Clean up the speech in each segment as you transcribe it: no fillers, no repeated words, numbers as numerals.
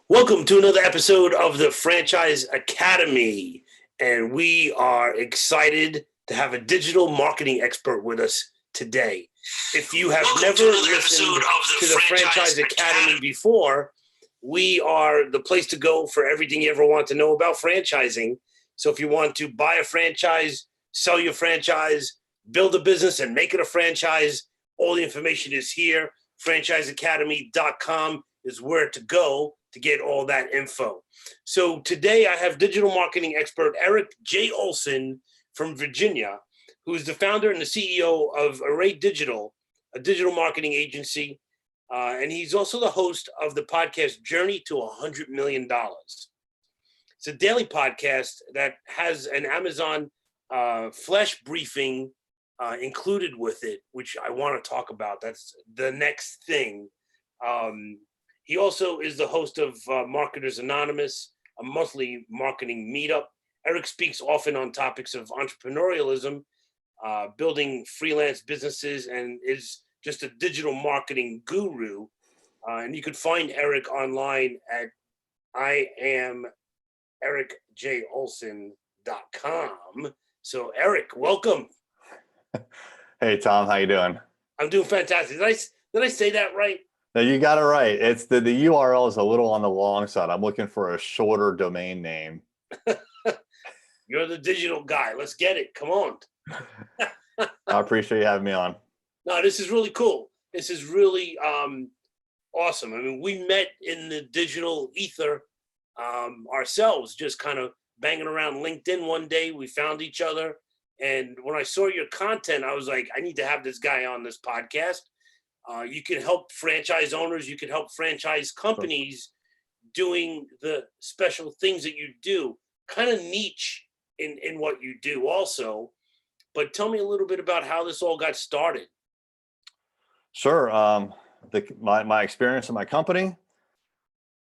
Welcome to another episode of the Franchise Academy. And we are excited to have a digital marketing expert with us today. If you have never listened to the Franchise Academy before, we are the place to go for everything you ever want to know about franchising. So if you want to buy a franchise, sell your franchise, build a business and make it a franchise, all the information is here. franchiseacademy.com is where to go to get all that info. So today I have digital marketing expert Erik J. Olson from Virginia, who is the founder and the CEO of Array Digital, a digital marketing agency. And he's also the host of the podcast Journey to $100 Million. It's a daily podcast that has an Amazon flash briefing included with it, which I want to talk about. That's the next thing. He also is the host of Marketers Anonymous, a monthly marketing meetup. Erik speaks often on topics of entrepreneurialism, building freelance businesses, and is just a digital marketing guru. And you could find Erik online at IamErikJOlson.com. So Erik, welcome. Hey Tom, how you doing? I'm doing fantastic. Did I say that right? No, you got it right. It's the URL is a little on the long side. I'm looking for a shorter domain name. You're the digital guy. Let's get it. Come on. I appreciate you having me on. No, this is really cool. This is really awesome. I mean, we met in the digital ether ourselves, just kind of banging around LinkedIn one day. We found each other. And when I saw your content, I was like, I need to have this guy on this podcast. You can help franchise owners. You can help franchise companies doing the special things that you do, kind of niche in what you do also. But tell me a little bit about how this all got started. Sure. My experience in my company,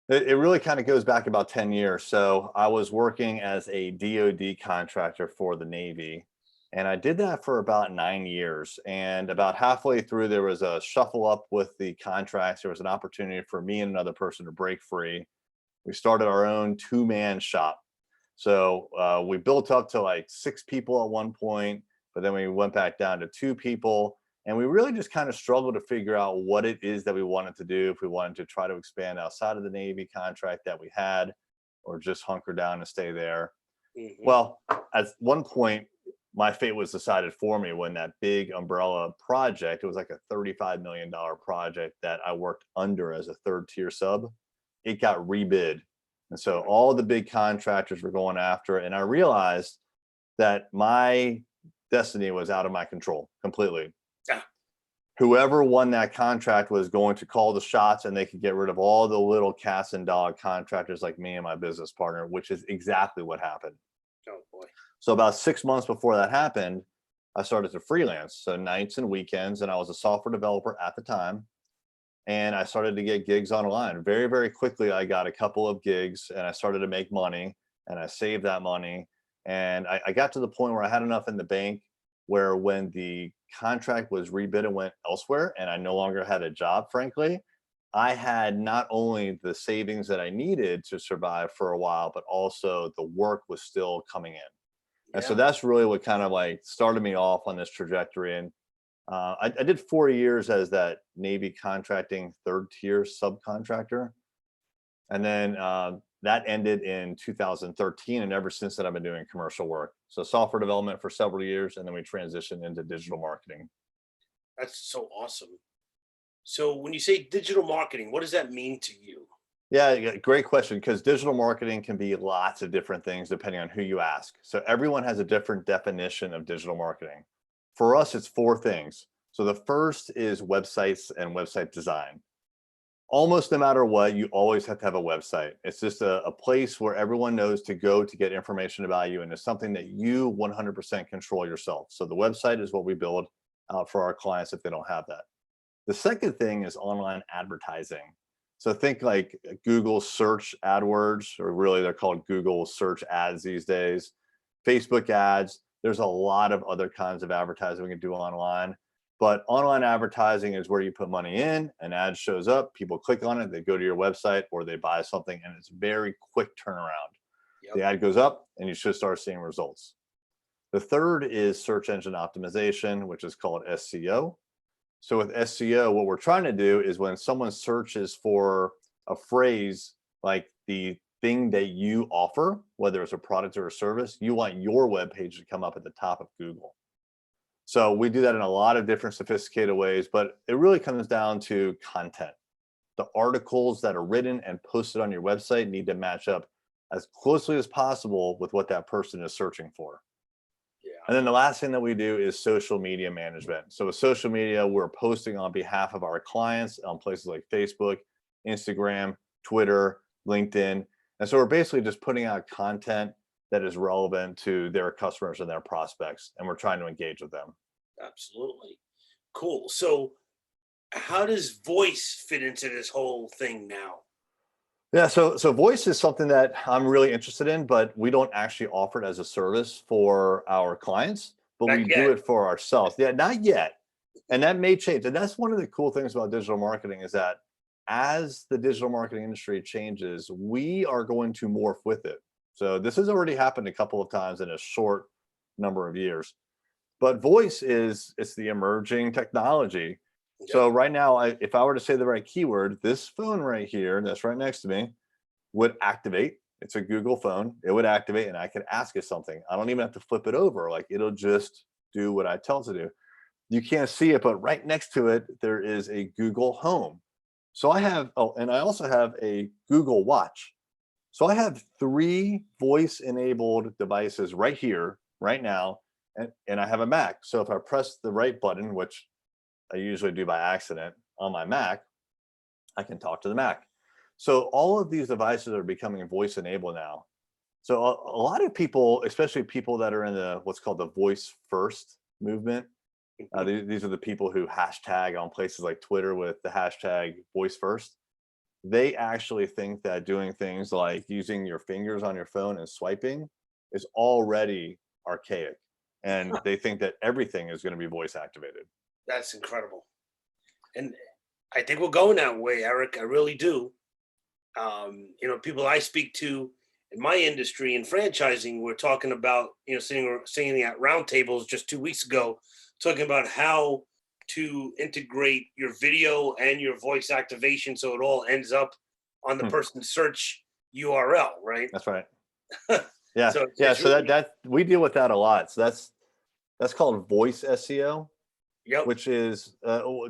it really kind of goes back about 10 years. So I was working as a DoD contractor for the Navy. And I did that for about 9 years. And about halfway through, there was a shuffle up with the contracts. There was an opportunity for me and another person to break free. We started our own two-man shop. So we built up to like 6 people at one point, but then we went back down to 2 people. And we really just kind of struggled to figure out what it is that we wanted to do, if we wanted to try to expand outside of the Navy contract that we had, or just hunker down and stay there. Mm-hmm. Well, at one point, my fate was decided for me when that big umbrella project, it was like a $35 million project that I worked under as a third tier sub, it got rebid. And so all the big contractors were going after it. And I realized that my destiny was out of my control completely. Yeah. Whoever won that contract was going to call the shots, and they could get rid of all the little cats and dog contractors like me and my business partner, which is exactly what happened. Oh boy. So about 6 months before that happened, I started to freelance, so nights and weekends, and I was a software developer at the time. And I started to get gigs online. Very, very quickly, I got a couple of gigs, and I started to make money, and I saved that money. And I got to the point where I had enough in the bank where when the contract was rebid and went elsewhere, and I no longer had a job, frankly, I had not only the savings that I needed to survive for a while, but also the work was still coming in. And so that's really what kind of like started me off on this trajectory. And I did 4 years as that Navy contracting third tier subcontractor. And then that ended in 2013. And ever since then, I've been doing commercial work. So software development for several years. And then we transitioned into digital marketing. That's so awesome. So when you say digital marketing, what does that mean to you? Yeah, great question, because digital marketing can be lots of different things depending on who you ask. So everyone has a different definition of digital marketing. For us, it's 4 things. So the first is websites and website design. Almost no matter what, you always have to have a website. It's just a place where everyone knows to go to get information about you, and it's something that you 100% control yourself. So the website is what we build for our clients if they don't have that. The second thing is online advertising. So think like Google search AdWords, or really they're called Google search ads these days, Facebook ads. There's a lot of other kinds of advertising we can do online. But online advertising is where you put money in, an ad shows up, people click on it, they go to your website or they buy something, and it's very quick turnaround. The Yep. ad goes up and you should start seeing results. The third is search engine optimization, which is called SEO. So with SEO, what we're trying to do is when someone searches for a phrase like the thing that you offer, whether it's a product or a service, you want your web page to come up at the top of Google. So we do that in a lot of different sophisticated ways, but it really comes down to content. The articles that are written and posted on your website need to match up as closely as possible with what that person is searching for. Yeah. And then the last thing that we do is social media management. So with social media, we're posting on behalf of our clients on places like Facebook, Instagram, Twitter, LinkedIn. And so we're basically just putting out content that is relevant to their customers and their prospects, and we're trying to engage with them. Absolutely. Cool. So how does voice fit into this whole thing now? Yeah, so voice is something that I'm really interested in, but we don't actually offer it as a service for our clients, but Not we do yet. it for ourselves. Yeah, not yet. And that may change. And that's one of the cool things about digital marketing is that as the digital marketing industry changes, we are going to morph with it. So this has already happened a couple of times in a short number of years. But voice is it's the emerging technology. So Yep. right now, if I were to say the right keyword, this phone right here that's right next to me would activate. It's a Google phone. It would activate and I could ask it something. I don't even have to flip it over. Like it'll just do what I tell it to do. You can't see it, but right next to it, there is a Google Home. So I have, oh, and I also have a Google Watch. So I have 3 voice enabled devices right here, right now, and I have a Mac. So if I press the right button, which I usually do by accident on my Mac, I can talk to the Mac. So all of these devices are becoming voice enabled now. So a lot of people, especially people that are in the what's called the voice first movement, Mhm. these are the people who hashtag on places like Twitter with the hashtag voice first. They actually think that doing things like using your fingers on your phone and swiping is already archaic. And they think that everything is going to be voice activated. That's incredible. And I think we're going that way, Eric. I really do. People I speak to in my industry in franchising, we're talking about, sitting at round tables just 2 weeks ago, talking about how to integrate your video and your voice activation so it all ends up on the Hmm, person's search URL, right? that's right. Yeah. So Yeah. it's So really, that we deal with that a lot. So that's called voice SEO, yep. which is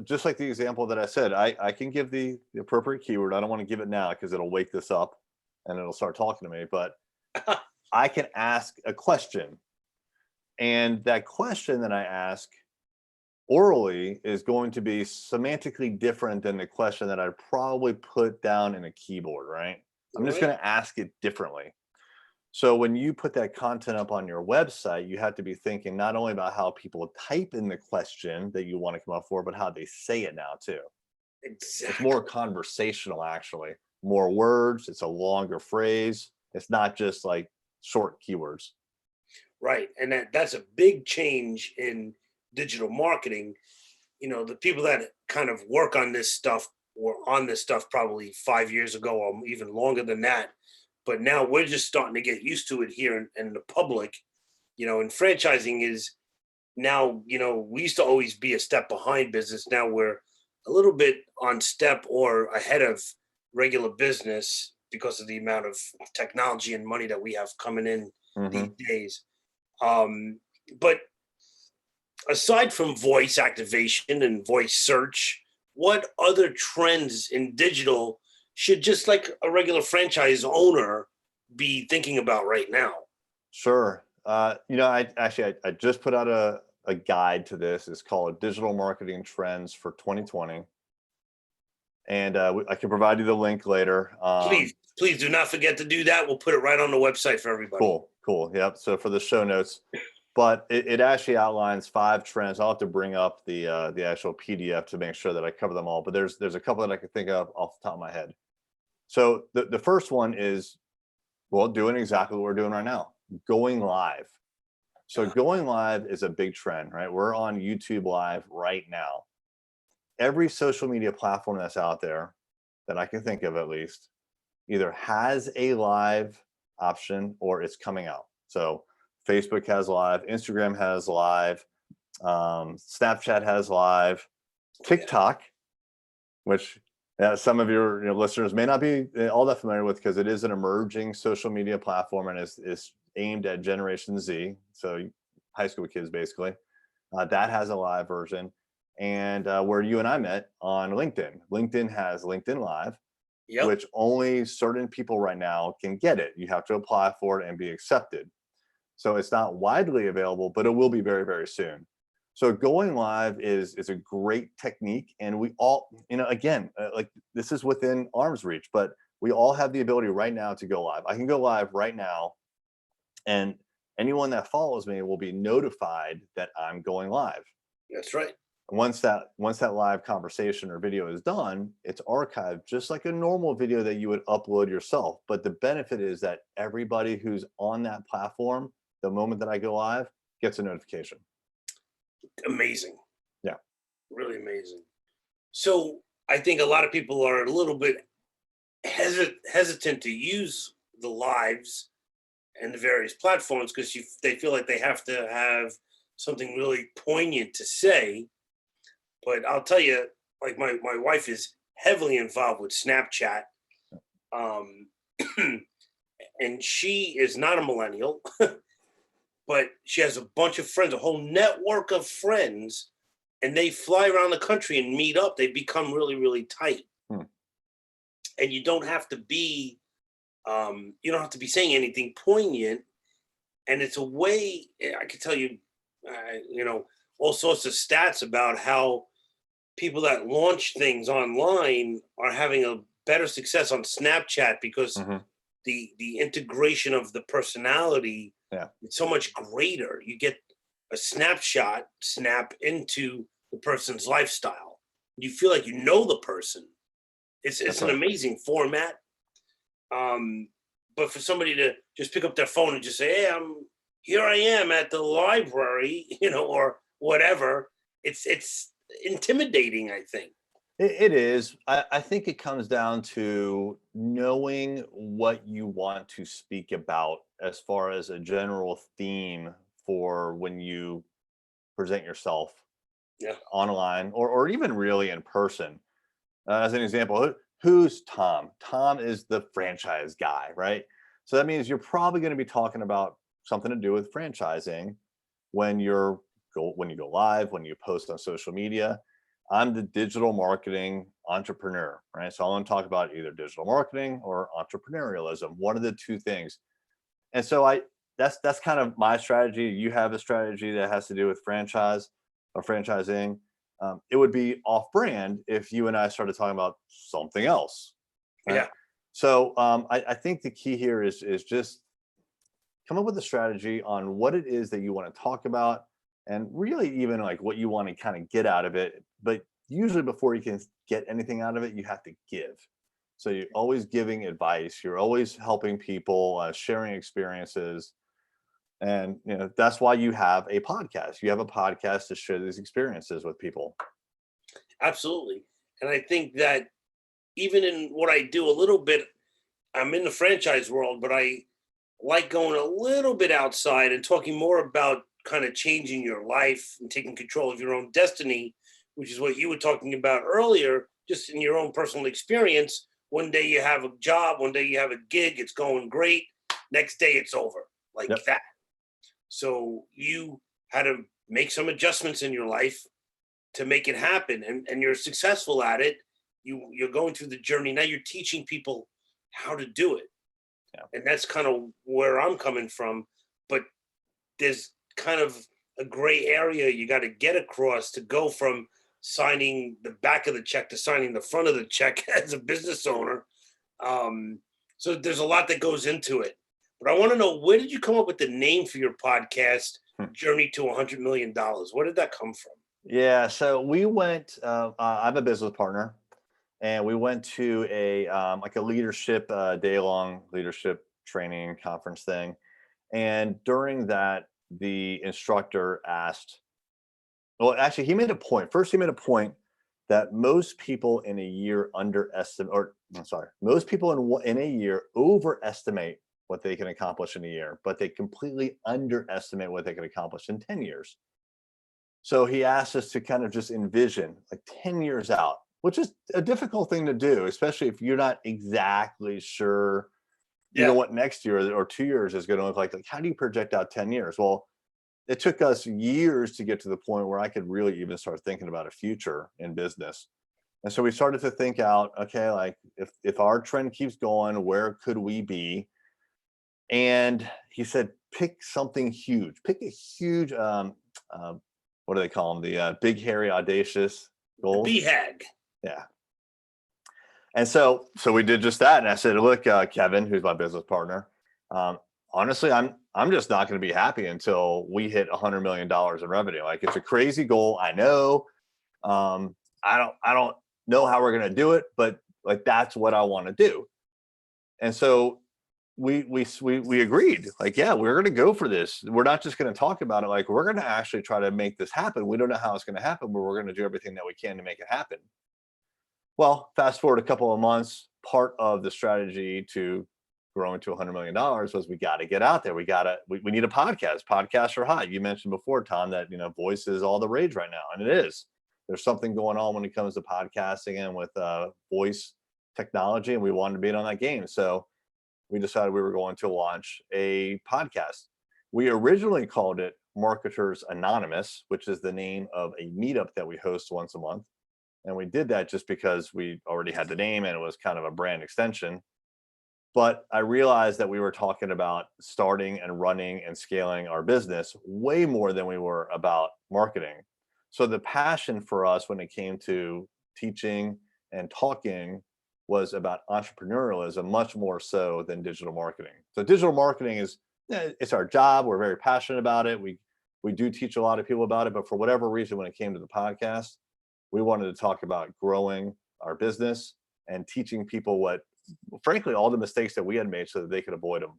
just like the example that I said. I can give the appropriate keyword. I don't want to give it now because it'll wake this up and it'll start talking to me. But I can ask a question, and that question that I ask orally is going to be semantically different than the question that I'd probably put down in a keyboard, right? I'm just Right. going to ask it differently. So when you put that content up on your website, you have to be thinking not only about how people type in the question that you want to come up for, but how they say it now too. It's more Exactly. conversational, actually. More words, it's a longer phrase. It's not just like short keywords. Right. And that's a big change in digital marketing. The people that kind of work on this stuff were on this stuff probably 5 years ago or even longer than that. But now we're just starting to get used to it here in the public. And franchising is now, we used to always be a step behind business. Now we're a little bit on step or ahead of regular business because of the amount of technology and money that we have coming in these Hmm. days. Um, but aside from voice activation and voice search, what other trends in digital should just like a regular franchise owner be thinking about right now? Sure. I just put out a guide to this. It's called Digital Marketing Trends for 2020. And I can provide you the link later. Please, please do not forget to do that. We'll put it right on the website for everybody. Cool, cool. Yep. So for the show notes, but it actually outlines 5 trends. I'll have to bring up the actual PDF to make sure that I cover them all. But there's a couple that I can think of off the top of my head. So the first one is, well, doing exactly what we're doing right now, going live. So going live is a big trend, right? We're on YouTube Live right now. Every social media platform that's out there that I can think of at least either has a live option or it's coming out. So Facebook has live, Instagram has live, Snapchat has live, TikTok, which some of your listeners may not be all that familiar with because it is an emerging social media platform and is aimed at Generation Z, so high school kids basically. That has a live version. And where you and I met on LinkedIn. LinkedIn has LinkedIn Live, Yep. which only certain people right now can get it. You have to apply for it and be accepted. So it's not widely available, but it will be very, very soon. So going live is a great technique, and we all, again, like this is within arm's reach, but we all have the ability right now to go live. I can go live right now, and anyone that follows me will be notified that I'm going live. That's right. Once that live conversation or video is done, it's archived just like a normal video that you would upload yourself. But the benefit is that everybody who's on that platform, the moment that I go live, gets a notification. Amazing. Yeah. Really amazing. So I think a lot of people are a little bit hesitant to use the lives and the various platforms because they feel like they have to have something really poignant to say. But I'll tell you, like my wife is heavily involved with Snapchat. Um, and she is not a millennial, but she has a bunch of friends, a whole network of friends, and they fly around the country and meet up. They become really, really tight. And you don't have to be saying anything poignant. And it's a way, I can tell you, all sorts of stats about how people that launch things online are having a better success on Snapchat because the integration of the personality is so much greater. You get a snap into the person's lifestyle. You feel like you know the person. It's an amazing format. But for somebody to just pick up their phone and just say, "Hey, here I am at the library," or whatever, it's intimidating, I think. It is. I think it comes down to knowing what you want to speak about as far as a general theme for when you present yourself online or even really in person. As an example, who's Tom? Tom is the franchise guy, right? So that means you're probably going to be talking about something to do with franchising when you go live, when you post on social media. I'm the digital marketing entrepreneur, right? So I want to talk about either digital marketing or entrepreneurialism, one of the two things. And so that's kind of my strategy. You have a strategy that has to do with franchise or franchising. It would be off brand if you and I started talking about something else. Right? Yeah. So I think the key here is just come up with a strategy on what it is that you want to talk about and really even like what you want to kind of get out of it. But usually before you can get anything out of it, you have to give. So you're always giving advice. You're always helping people, sharing experiences. And that's why you have a podcast. You have a podcast to share these experiences with people. Absolutely. And I think that even in what I do a little bit, I'm in the franchise world, but I like going a little bit outside and talking more about kind of changing your life and taking control of your own destiny, which is what you were talking about earlier, just in your own personal experience. One day you have a job, one day you have a gig, it's going great. Next day it's over, like that. So you had to make some adjustments in your life to make it happen, and you're successful at it. You're going through the journey. Now you're teaching people how to do it. And that's kind of where I'm coming from. But there's kind of a gray area you got to get across to go from signing the back of the check to signing the front of the check as a business owner. So there's a lot that goes into it. But I want to know, where did you come up with the name for your podcast, Journey to $100 Million? Where did that come from? Yeah, so we went, I'm a business partner, and we went to a like a leadership day-long leadership training conference thing. And during that, the instructor asked, well, actually, he made a point. First, he made a point that most people in a year underestimate, or I'm sorry, most people in a year overestimate what they can accomplish in a year, but they completely underestimate what they can accomplish in 10 years. So he asked us to kind of just envision like 10 years out, which is a difficult thing to do, especially if you're not exactly sure, Yeah. what next year or 2 years is going to look like. Like, how do you project out 10 years? Well, it took us years to get to the point where I could really even start thinking about a future in business. And so we started to think out, okay, like if our trend keeps going, where could we be? And he said, pick something huge. Pick a huge, what do they call them? The big, hairy, audacious The goals. BHAG. Yeah. And so we did just that. And I said, look, Kevin, who's my business partner, honestly, I'm just not going to be happy until we hit $100 million in revenue. Like, it's a crazy goal. I know. I don't know how we're going to do it, but like, that's what I want to do. And so we agreed, like, yeah, we're going to go for this. We're not just going to talk about it. Like, we're going to actually try to make this happen. We don't know how it's going to happen, but we're going to do everything that we can to make it happen. Well, fast forward a couple of months, part of the strategy to growing to $100 million was we got to get out there. We need a podcast. Podcasts are hot. You mentioned before, Tom, that, voice is all the rage right now. And it is. There's something going on when it comes to podcasting and with voice technology, and we wanted to be in on that game. So we decided we were going to launch a podcast. We originally called it Marketers Anonymous, which is the name of a meetup that we host once a month. And we did that just because we already had the name and it was kind of a brand extension. But I realized that we were talking about starting and running and scaling our business way more than we were about marketing. So the passion for us when it came to teaching and talking was about entrepreneurialism, much more so than digital marketing. So digital marketing it's our job. We're very passionate about it. We do teach a lot of people about it, but for whatever reason, when it came to the podcast, we wanted to talk about growing our business and teaching people frankly, all the mistakes that we had made so that they could avoid them.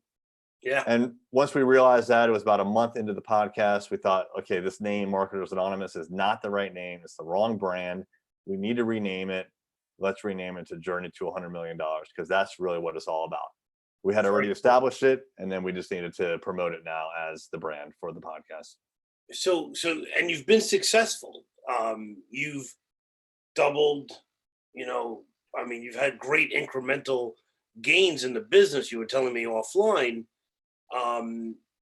Yeah. And once we realized that, it was about a month into the podcast, we thought, okay, this name, Marketers Anonymous, is not the right name. It's the wrong brand. We need to rename it. Let's rename it to Journey to $100 million, because that's really what it's all about. We had already established it, and then we just needed to promote it now as the brand for the podcast. So, and you've been successful. You've doubled, you've had great incremental gains in the business. You were telling me offline.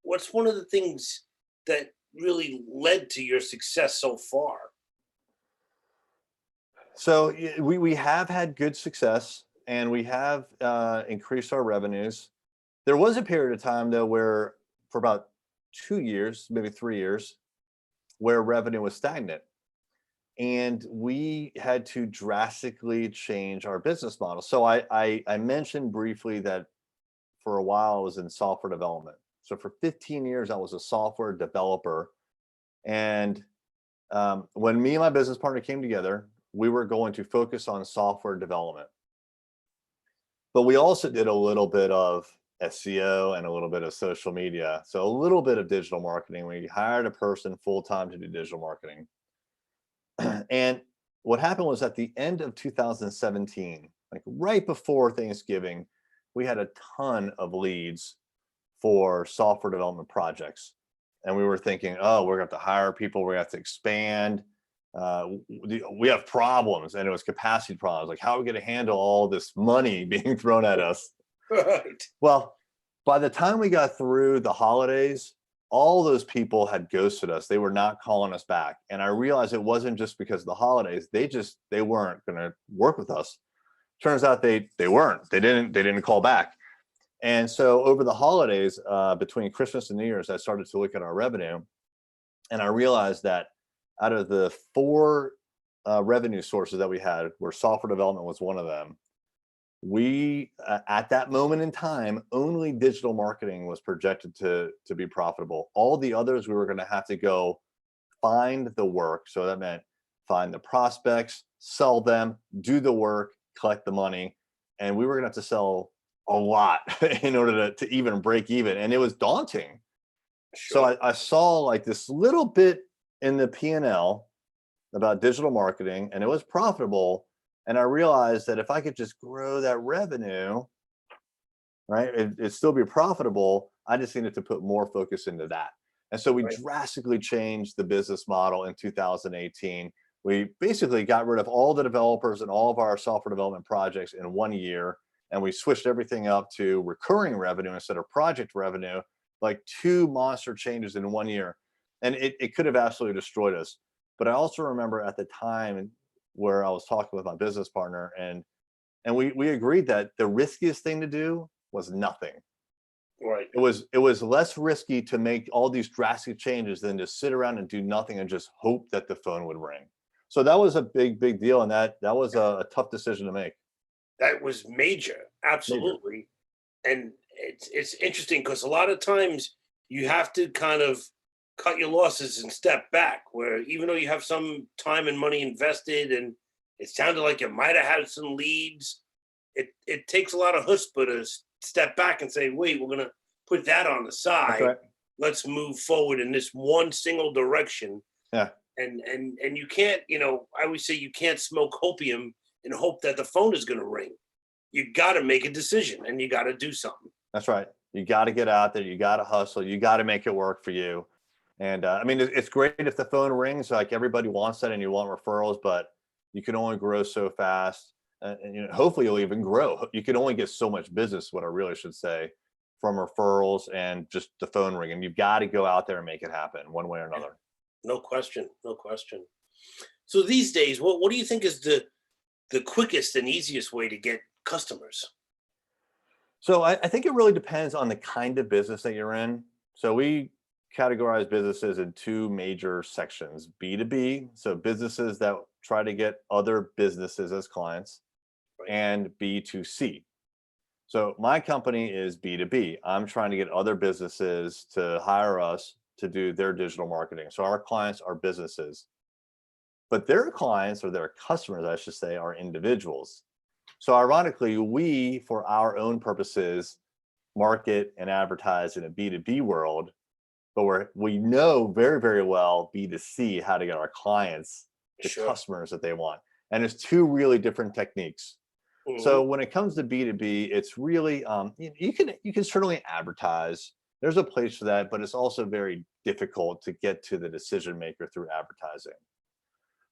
What's one of the things that really led to your success so far? So we have had good success, and we have increased our revenues. There was a period of time, though, where for about 2 years, maybe 3 years, where revenue was stagnant. And we had to drastically change our business model. So I mentioned briefly that for a while I was in software development. So for 15 years, I was a software developer. And when me and my business partner came together, we were going to focus on software development. But we also did a little bit of SEO and a little bit of social media. So a little bit of digital marketing. We hired a person full-time to do digital marketing. And what happened was at the end of 2017, like right before Thanksgiving, we had a ton of leads for software development projects. And we were thinking, oh, we're going to have to hire people. We're going to have to expand. We have problems, and it was capacity problems. Like, how are we going to handle all this money being thrown at us? Right. Well, by the time we got through the holidays, all those people had ghosted us. They were not calling us back. And I realized it wasn't just because of the holidays. They weren't going to work with us. Turns out they weren't. They didn't call back. And so over the holidays, between Christmas and New Year's, I started to look at our revenue, and I realized that out of the 4 revenue sources that we had, where software development was one of them, we at that moment in time, only digital marketing was projected to be profitable. All the others, we were going to have to go find the work. So that meant find the prospects, sell them, do the work, collect the money. And we were going to have to sell a lot in order to even break even. And it was daunting. So Sure. I saw like this little bit in the P&L about digital marketing, and it was profitable. And I realized that if I could just grow that revenue, right, it'd still be profitable. I just needed to put more focus into that. And so we Right. drastically changed the business model in 2018. We basically got rid of all the developers and all of our software development projects in 1 year. And we switched everything up to recurring revenue instead of project revenue, like two monster changes in 1 year. And it could have absolutely destroyed us. But I also remember at the time where I was talking with my business partner, and we agreed that the riskiest thing to do was nothing. Right. It was less risky to make all these drastic changes than to sit around and do nothing and just hope that the phone would ring. So that was a big deal, and that was a tough decision to make. That was major. Major. Absolutely. And it's interesting because a lot of times you have to kind of cut your losses and step back. Where even though you have some time and money invested, and it sounded like you might have had some leads, it takes a lot of chutzpah to step back and say, "Wait, we're gonna put that on the That's side. right. Let's move forward in this one single direction." Yeah, And you can't, I always say you can't smoke opium and hope that the phone is going to ring. You got to make a decision and you got to do something. that's right. You got to get out there. You got to hustle. You got to make it work for you. And I mean, it's great if the phone rings. Like everybody wants that, and you want referrals, but you can only grow so fast. And hopefully, you'll even grow. You can only get so much business. What I really should say, from referrals and just the phone ringing. You've got to go out there and make it happen one way or Yeah, another. no question, no question. So these days, what do you think is the quickest and easiest way to get customers? So I think it really depends on the kind of business that you're in. So we categorize businesses in two major sections: B2B, so businesses that try to get other businesses as clients, Right. and B2C. So my company is B2B. I'm trying to get other businesses to hire us to do their digital marketing. So our clients are businesses, but their clients, or their customers, I should say, are individuals. So ironically, we, for our own purposes, market and advertise in a B2B world, but we know very well B2C, how to get our clients the Sure. customers that they want. And it's two really different techniques. Hmm. So when it comes to B2B, it's really you can certainly advertise. There's a place for that, but it's also very difficult to get to the decision maker through advertising.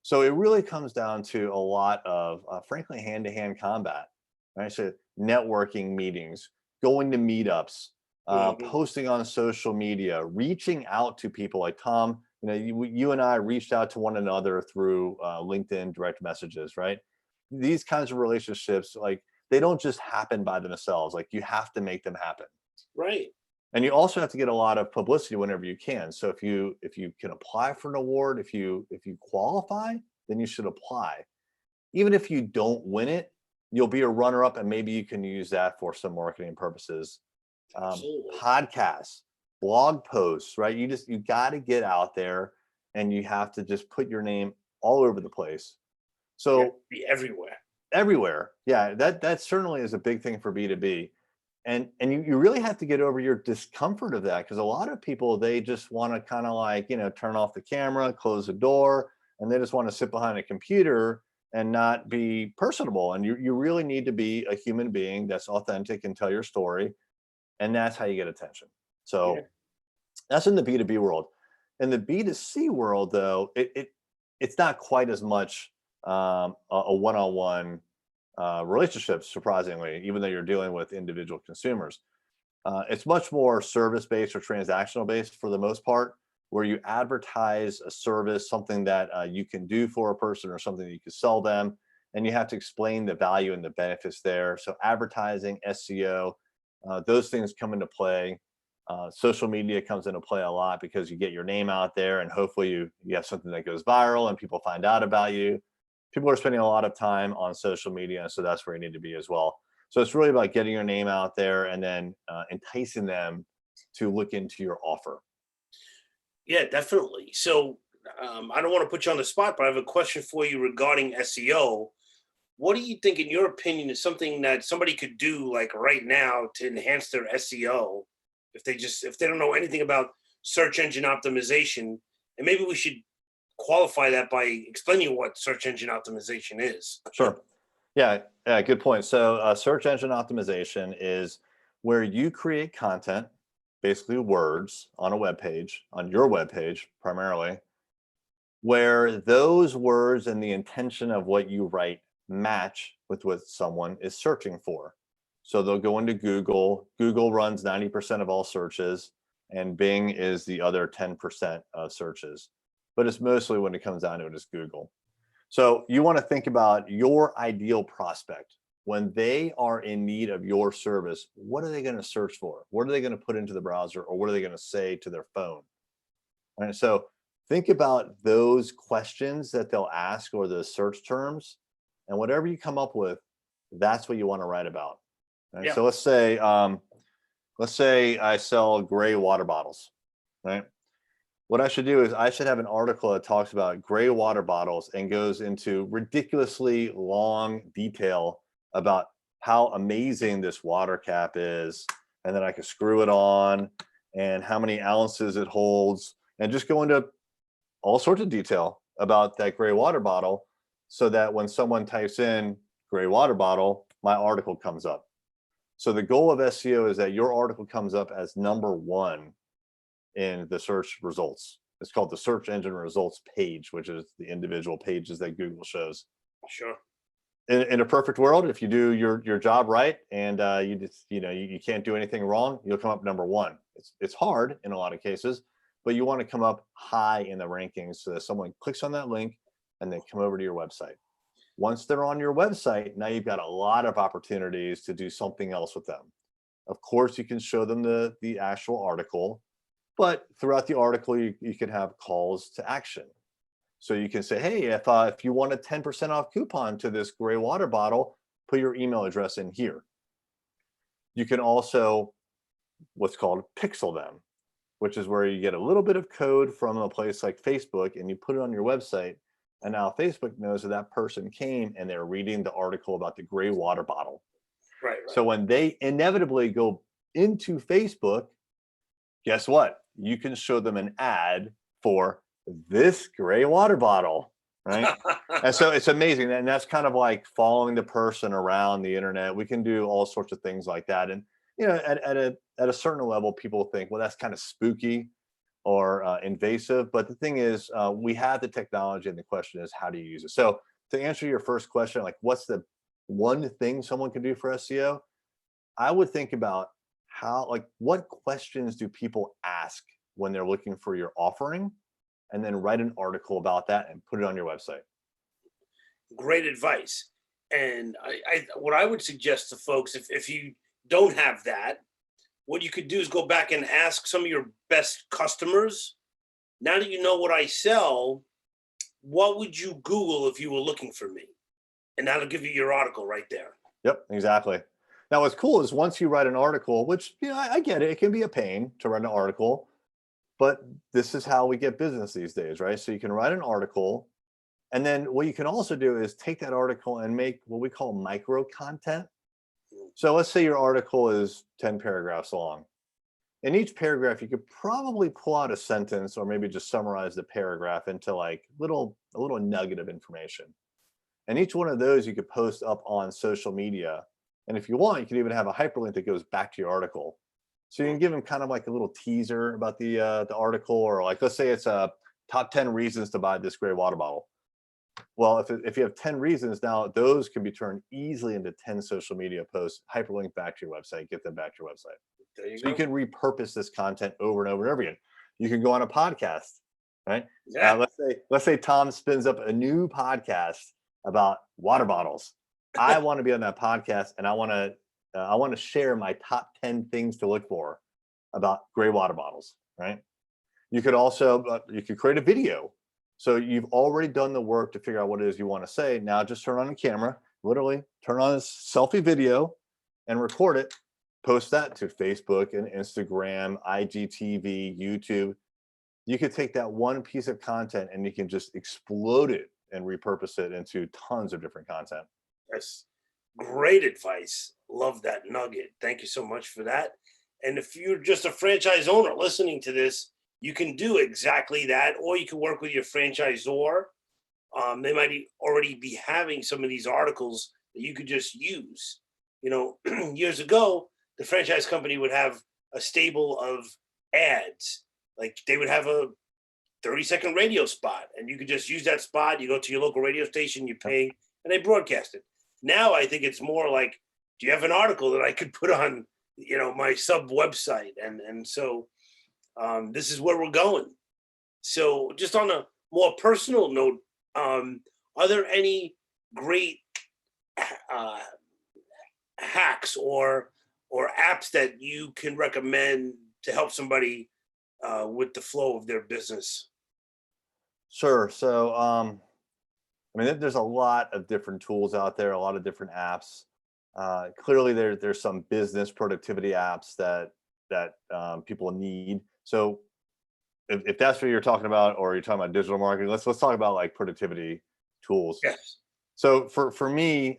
So it really comes down to a lot of, frankly, hand-to-hand combat, right? So networking meetings, going to meetups, Hmm. posting on social media, reaching out to people like Tom. You and I reached out to one another through LinkedIn direct messages, right? These kinds of relationships, like they don't just happen by themselves. Like you have to make them happen. Right. And you also have to get a lot of publicity whenever you can. So if you can apply for an award, if you qualify, then you should apply. Even if you don't win it, you'll be a runner up, and maybe you can use that for some marketing purposes. Absolutely. Podcasts, blog posts, right? You got to get out there, and you have to just put your name all over the place. You have to So be everywhere. everywhere, yeah, that certainly is a big thing for B2B. And you really have to get over your discomfort of that, because a lot of people, they just want to kind of like, turn off the camera, close the door, and they just want to sit behind a computer and not be personable. And you really need to be a human being that's authentic and tell your story, and that's how you get attention. Yeah. So that's in the B2B world. In the B2C world, though, it's not quite as much a one-on-one relationship, surprisingly, even though you're dealing with individual consumers. It's much more service based or transactional based for the most part, where you advertise a service, something that you can do for a person or something that you can sell them, and you have to explain the value and the benefits there. So advertising, SEO, those things come into play. Social media comes into play a lot because you get your name out there, and hopefully you have something that goes viral and people find out about you. People are spending a lot of time on social media, so that's where you need to be as well. So it's really about getting your name out there, and then enticing them to look into your offer. Yeah, definitely. So I don't want to put you on the spot, but I have a question for you regarding SEO. What do you think, in your opinion, is something that somebody could do like right now to enhance their SEO if they don't know anything about search engine optimization. And maybe we should qualify that by explaining what search engine optimization is. Sure. Yeah, good point. So search engine optimization is where you create content, basically words on a web page, on your web page primarily, where those words and the intention of what you write match with what someone is searching for. So they'll go into Google. Google runs 90% of all searches, and Bing is the other 10% of searches. But it's mostly, when it comes down to it, is Google. So you want to think about your ideal prospect. When they are in need of your service, what are they going to search for? What are they going to put into the browser, or what are they going to say to their phone? All right, so think about those questions that they'll ask, or those search terms, and whatever you come up with, that's what you want to write about. Right? Yeah. So let's say I sell gray water bottles, right? What I should do is I should have an article that talks about gray water bottles and goes into ridiculously long detail about how amazing this water cap is, and then I can screw it on, and how many ounces it holds, and just go into all sorts of detail about that gray water bottle, so that when someone types in gray water bottle, my article comes up. So the goal of SEO is that your article comes up as #1 in the search results. It's called the search engine results page, which is the individual pages that Google shows. Sure. In a perfect world, if you do your job right, and you just, you can't do anything wrong, you'll come up #1. It's hard in a lot of cases, but you want to come up high in the rankings so that someone clicks on that link and they come over to your website. Once they're on your website, now you've got a lot of opportunities to do something else with them. Of course, you can show them the actual article, but throughout the article, you can have calls to action. So you can say, hey, if you want a 10% off coupon to this gray water bottle, put your email address in here. You can also what's called pixel them, which is where you get a little bit of code from a place like Facebook, and you put it on your website. And now Facebook knows that person came and they're reading the article about the gray water bottle. Right. So when they inevitably go into Facebook, guess what? You can show them an ad for this gray water bottle, right? And so it's amazing. And that's kind of like following the person around the internet. We can do all sorts of things like that. And, at a certain level, people think, well, that's kind of spooky or invasive. But the thing is, we have the technology, and the question is, how do you use it? So to answer your first question, like, what's the one thing someone can do for SEO? I would think about what questions do people ask when they're looking for your offering, and then write an article about that and put it on your website. Great advice. And what I would suggest to folks, if you don't have that, what you could do is go back and ask some of your best customers. Now that you know what I sell, what would you Google if you were looking for me? And that'll give you your article right there. Yep, exactly. Now, what's cool is once you write an article, which, I get it, it can be a pain to write an article, but this is how we get business these days, right? So you can write an article, and then what you can also do is take that article and make what we call micro content. So let's say your article is 10 paragraphs long. In each paragraph, you could probably pull out a sentence, or maybe just summarize the paragraph into like a little nugget of information. And each one of those you could post up on social media. And if you want, you can even have a hyperlink that goes back to your article. So you can give them kind of like a little teaser about the article, or like, let's say it's top 10 reasons to buy this gray water bottle. Well, if you have 10 reasons, now those can be turned easily into 10 social media posts, hyperlink back to your website, get them back to your website. There you So go. you can repurpose this content over and over and over again. You can go on a podcast, right? Yeah. Let's say Tom spins up a new podcast about water bottles. I want to be on that podcast, and I want to share my top 10 things to look for about gray water bottles, right? You could also you could create a video. So you've already done the work to figure out what it is you want to say. Now just turn on the camera, literally turn on this selfie video and record it, post that to Facebook and Instagram, IGTV, YouTube. You could take that one piece of content and you can just explode it and repurpose it into tons of different content. That's great advice. Love that nugget. Thank you so much for that. And if you're just a franchise owner listening to this, you can do exactly that, or you can work with your franchisor. They might already be having some of these articles that you could just use. You know, years ago, the franchise company would have a stable of ads. Like they would have a 30-second radio spot, and you could just use that spot. You go to your local radio station, you pay, and they broadcast it. Now I think it's more like, do you have an article that I could put on, you know, my sub website? And so this is where we're going. So just on a more personal note, are there any great uh, hacks or apps that you can recommend to help somebody with the flow of their business? Sure. So, I mean, there's a lot of different tools out there, a lot of different apps. Clearly, there's some business productivity apps that people need. So, if that's what you're talking about, or you're talking about digital marketing, let's talk about like productivity tools. Yes. So for me,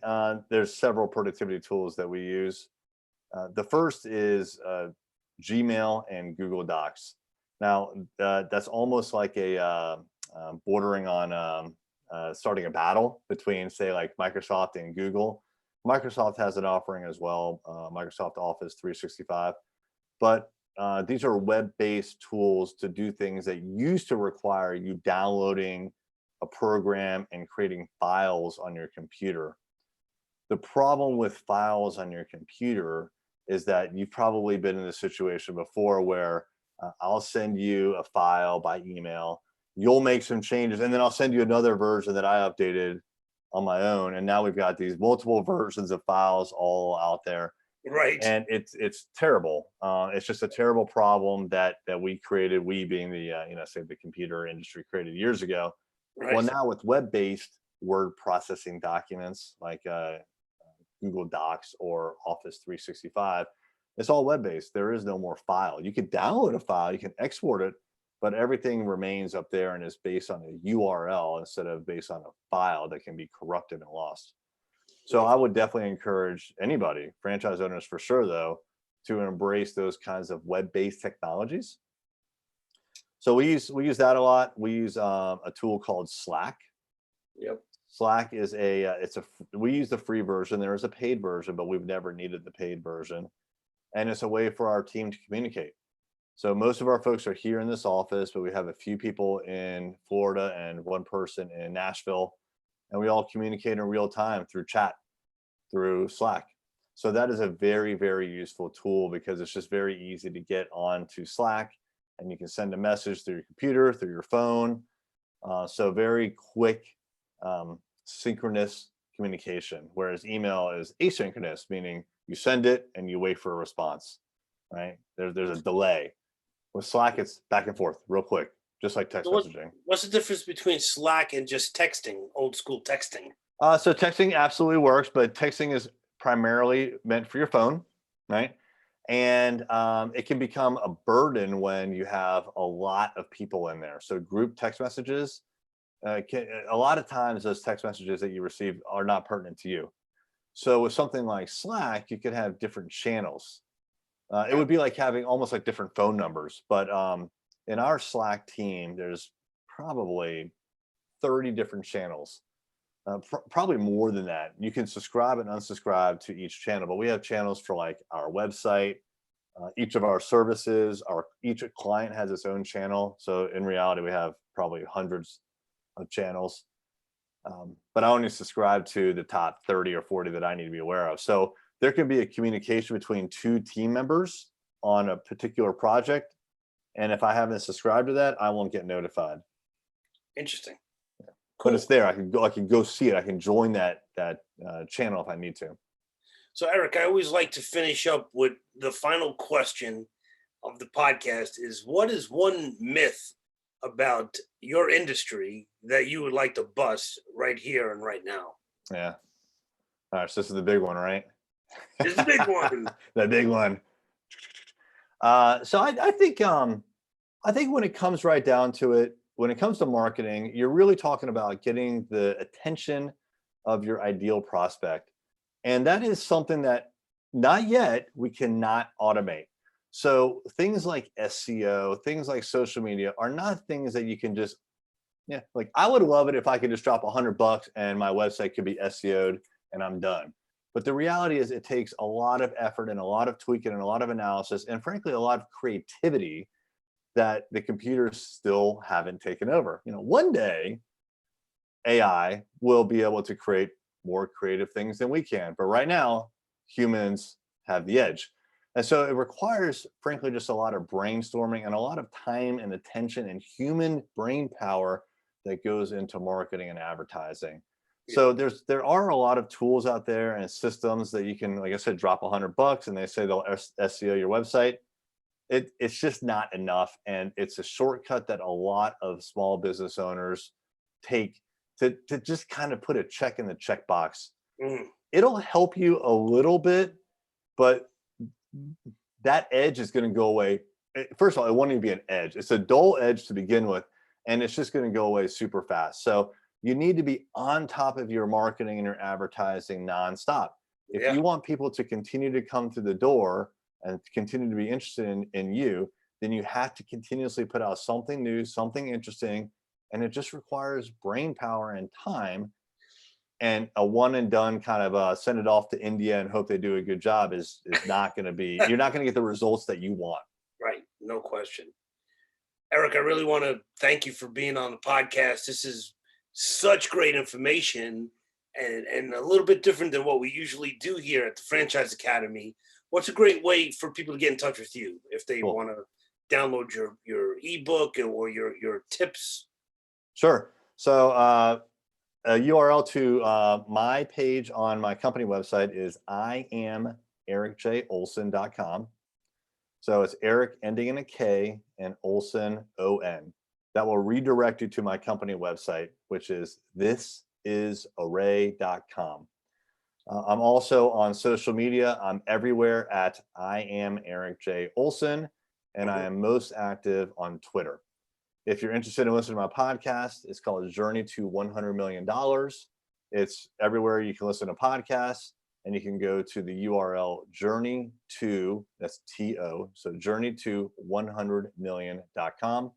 there's several productivity tools that we use. The first is Gmail and Google Docs. Now, that's almost like a bordering on starting a battle between, say, like Microsoft and Google. Microsoft has an offering as well, Microsoft Office 365. But these are web-based tools to do things that used to require you downloading a program and creating files on your computer. The problem with files on your computer is that you've probably been in a situation before where I'll send you a file by email, you'll make some changes, and then I'll send you another version that I updated on my own. And now we've got these multiple versions of files all out there. Right. And it's terrible. It's just a terrible problem that we created. We being the say the computer industry created years ago. Right. Well, now with web-based word processing documents like Google Docs or Office 365, it's all web-based. There is no more file. You can download a file, you can export it, but everything remains up there and is based on a URL instead of based on a file that can be corrupted and lost. So I would definitely encourage anybody, franchise owners for sure, though, to embrace those kinds of web-based technologies. So we use that a lot. We use a tool called Slack. Yep. Slack is we use the free version. There is a paid version, but we've never needed the paid version. And it's a way for our team to communicate. So most of our folks are here in this office, but we have a few people in Florida and one person in Nashville. And we all communicate in real time through chat, through Slack. So that is a very, very useful tool because it's just very easy to get onto Slack and you can send a message through your computer, through your phone. So very quick, synchronous communication, whereas email is asynchronous, meaning you send it and you wait for a response, right? There's a delay. With Slack, it's back and forth real quick, just like text messaging. What's the difference between Slack and just texting, old school texting? So texting absolutely works, but texting is primarily meant for your phone, right? And it can become a burden when you have a lot of people in there. So group text messages, a lot of times those text messages that you receive are not pertinent to you. So with something like Slack, you could have different channels. It would be like having almost like different phone numbers. But in our Slack team, there's probably 30 different channels. Probably more than that. You can subscribe and unsubscribe to each channel, but we have channels for like our website, each of our services, each client has its own channel. So in reality, we have probably hundreds of channels, but I only subscribe to the top 30 or 40 that I need to be aware of. So there can be a communication between two team members on a particular project. And if I haven't subscribed to that, I won't get notified. Interesting. Cool. But it's there. I can go see it. I can join that channel if I need to. So Erik, I always like to finish up with the final question of the podcast is, what is one myth about your industry that you would like to bust right here and right now? Yeah. All right. So this is the big one, right? This is the big one. The big one. So I think when it comes right down to it, when it comes to marketing, you're really talking about getting the attention of your ideal prospect. And that is something that not yet we cannot automate. So things like SEO, things like social media are not things that you can just, yeah, like I would love it if I could just drop $100 and my website could be SEO'd and I'm done. But the reality is it takes a lot of effort and a lot of tweaking and a lot of analysis and frankly, a lot of creativity that the computers still haven't taken over. One day AI will be able to create more creative things than we can. But right now, humans have the edge. And so it requires, frankly, just a lot of brainstorming and a lot of time and attention and human brain power that goes into marketing and advertising. So there are a lot of tools out there and systems that you can, like I said, drop $100 and they say they'll SEO your website. It's just not enough. And it's a shortcut that a lot of small business owners take to just kind of put a check in the checkbox. It'll help you a little bit, but that edge is going to go away. First of all, it won't even be an edge. It's a dull edge to begin with, and it's just going to go away super fast. So you need to be on top of your marketing and your advertising nonstop. If you want people to continue to come through the door and continue to be interested in you, then you have to continuously put out something new, something interesting, and it just requires brain power and time. And a one and done kind of send it off to India and hope they do a good job is not going to be, you're not going to get the results that you want. Right. No question. Erik, I really want to thank you for being on the podcast. This is such great information and a little bit different than what we usually do here at the Franchise Academy. What's a great way for people to get in touch with you if they want to download your ebook or your tips? Sure. So a URL to my page on my company website is IamErikJOlson.com. So it's Erik ending in a K and Olson, O-N. That will redirect you to my company website, which is thisisarray.com. I'm also on social media. I'm everywhere at I am Erik J. Olson, and I am most active on Twitter. If you're interested in listening to my podcast, it's called Journey to $100 Million. It's everywhere you can listen to podcasts, and you can go to the URL journey to, that's T-O, so journey to 100million.com,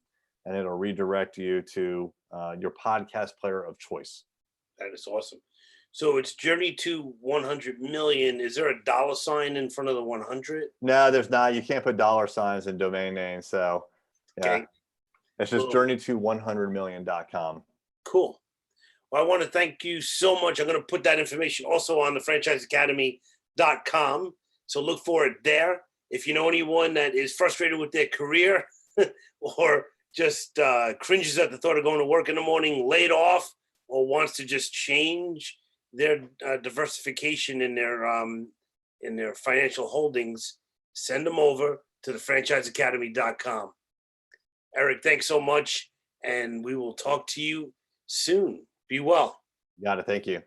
and it'll redirect you to your podcast player of choice. That is awesome. So it's Journey to 100 million. Is there a dollar sign in front of the 100? No, there's not. You can't put dollar signs in domain names. So yeah, Okay. it's just journey to 100million.com. Cool. Well, I want to thank you so much. I'm going to put that information also on the franchiseacademy.com. So look for it there. If you know anyone that is frustrated with their career or just cringes at the thought of going to work in the morning, laid off, or wants to just change their diversification in their financial holdings, send them over to the franchiseacademy.com. Erik, thanks so much, and we will talk to you soon. Be well. Got it. Thank you.